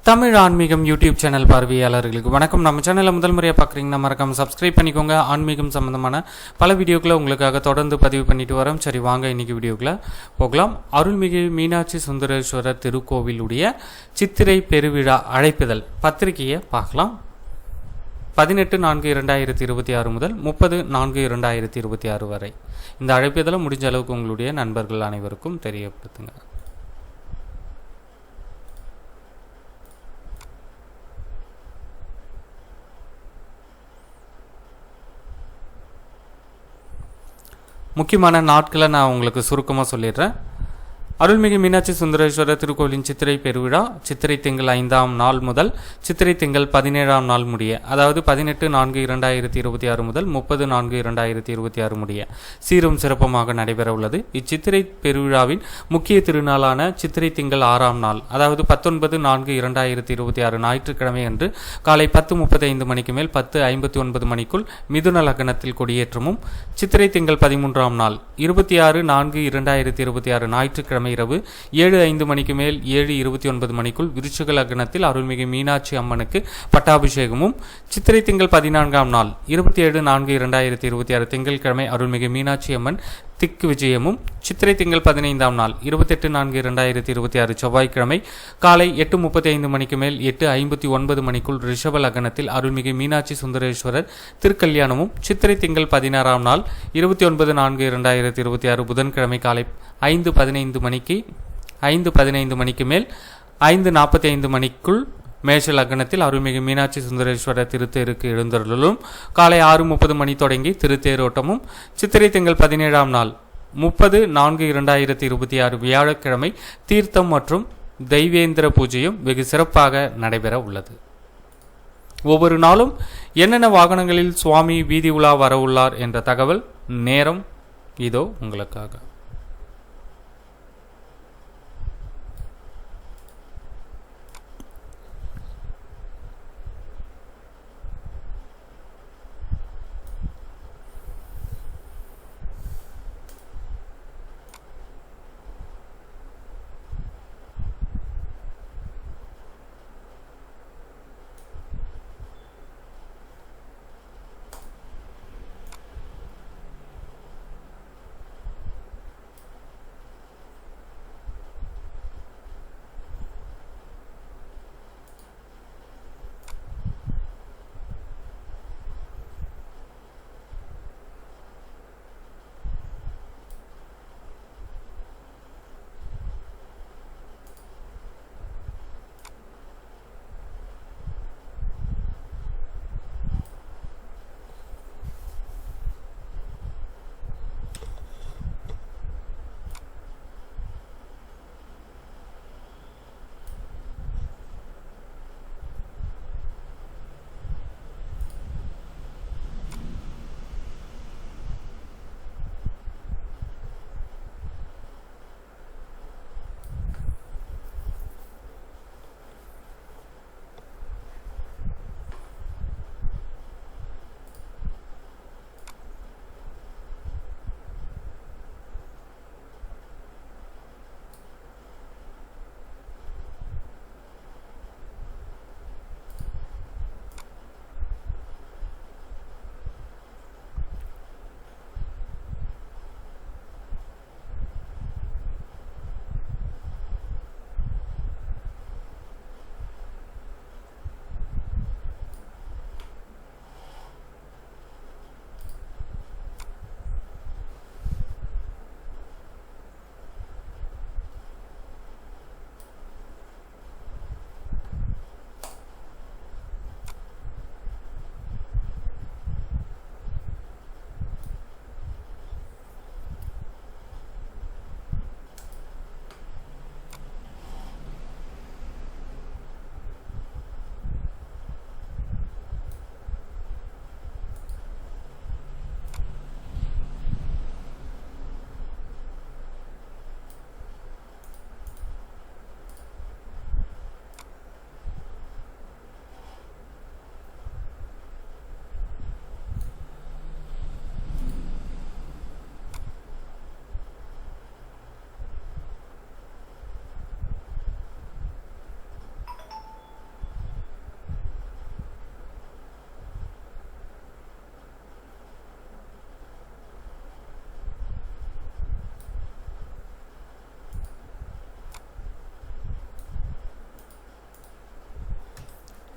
தமிழ் ஆன்மீகம் YouTube channel பார்வையாளர்களுக்கு வணக்கம். நம்ம சேனலை முதல் முறையாக பார்க்குறீங்கன்னா மறக்காம சப்ஸ்கிரைப் பண்ணிக்கோங்க. ஆன்மீகம் சம்பந்தமான பல வீடியோக்களை உங்களுக்காக தொடர்ந்து பதிவு பண்ணிட்டு வரோம். சரி, வாங்க இன்னைக்கு வீடியோக்குள்ள போகலாம். அருள்மிகு மீனாட்சி சுந்தரேஸ்வரர் திருக்கோவிலுடைய சித்திரை பெருவிழா அழைப்புதல் பத்திரிகையை பார்க்கலாம். 18/4/2026 முதல் 30/4/2026 வரை இந்த அழைப்புதலை முடிஞ்ச அளவுக்கு உங்களுடைய நண்பர்கள் அனைவருக்கும் தெரியப்படுத்துங்க. முக்கியமான நாட்களை நான் உங்களுக்கு சுருக்கமாக சொல்லிடுறேன். அருள்மிகு மீனாட்சி சுந்தரேஸ்வரர் திருக்கோவிலின் சித்திரை பெருவிழா சித்திரை திங்கள் 5ஆம் நாள் முதல் சித்திரை திங்கள் 17ஆம் நாள் முடிய, அதாவது 18/4/2026 முதல் 30/4/2026 முடிய சீரும் சிறப்புமாக நடைபெற உள்ளது. இச்சித்திரை பெருவிழாவின் முக்கிய திருநாளான சித்திரை திங்கள் 6ஆம் நாள், அதாவது 19/4/2026 ஞாயிற்றுக்கிழமை அன்று காலை 10:35 மணிக்கு மேல் 10:59 மணிக்குள் மிதுன லக்னத்தில் கொடியேற்றமும், சித்திரை திங்கள் 13ஆம் நாள் 26/4/2026 ஞாயிற்றுக்கிழமை இரவு 7:05 மணிக்கு மேல் 7:29 மணிக்குள் விருச்சிக லக்னத்தில் அருள்மிகு மீனாட்சி அம்மனுக்கு பட்டாபிஷேகமும், சித்திரை திங்கள் 14ஆம் நாள் 27/4/2026 திங்கட்கிழமை அருள்மிகு மீனாட்சி அம்மன் திக்கு விஜயமும், சித்திரை திங்கள் 15ஆம் நாள் 28/4/2026 செவ்வாய்க்கிழமை காலை 8:35 மணிக்கு மேல் 8:59 மணிக்குள் ரிஷப லக்னத்தில் அருள்மிகு மீனாட்சி சுந்தரேஸ்வரர் திருக்கல்யாணமும், சித்திரை திங்கள் 16ஆம் நாள் 29/4/2026 புதன்கிழமை காலை 5:15 மணிக்கு மேல் 5:45 மணிக்குள் மேஷ லக்னத்தில் அருள்மிகு மீனாட்சி சுந்தரேஸ்வரர் திருத்தேருக்கு எழுந்தருளும், காலை 6:30 மணி தொடங்கி திருத்தேரோட்டமும், சித்திரை திங்கள் 17ஆம் நாள் 30/4/2026 வியாழக்கிழமை தீர்த்தம் மற்றும் தெய்வேந்திர பூஜையும் வெகு சிறப்பாக நடைபெற உள்ளது. ஒவ்வொரு நாளும் என்னென்ன வாகனங்களில் சுவாமி வீதி உலா வர உள்ளார் என்ற தகவல் நேரம் இதோ உங்களுக்காக.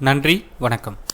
நன்றி, வணக்கம்.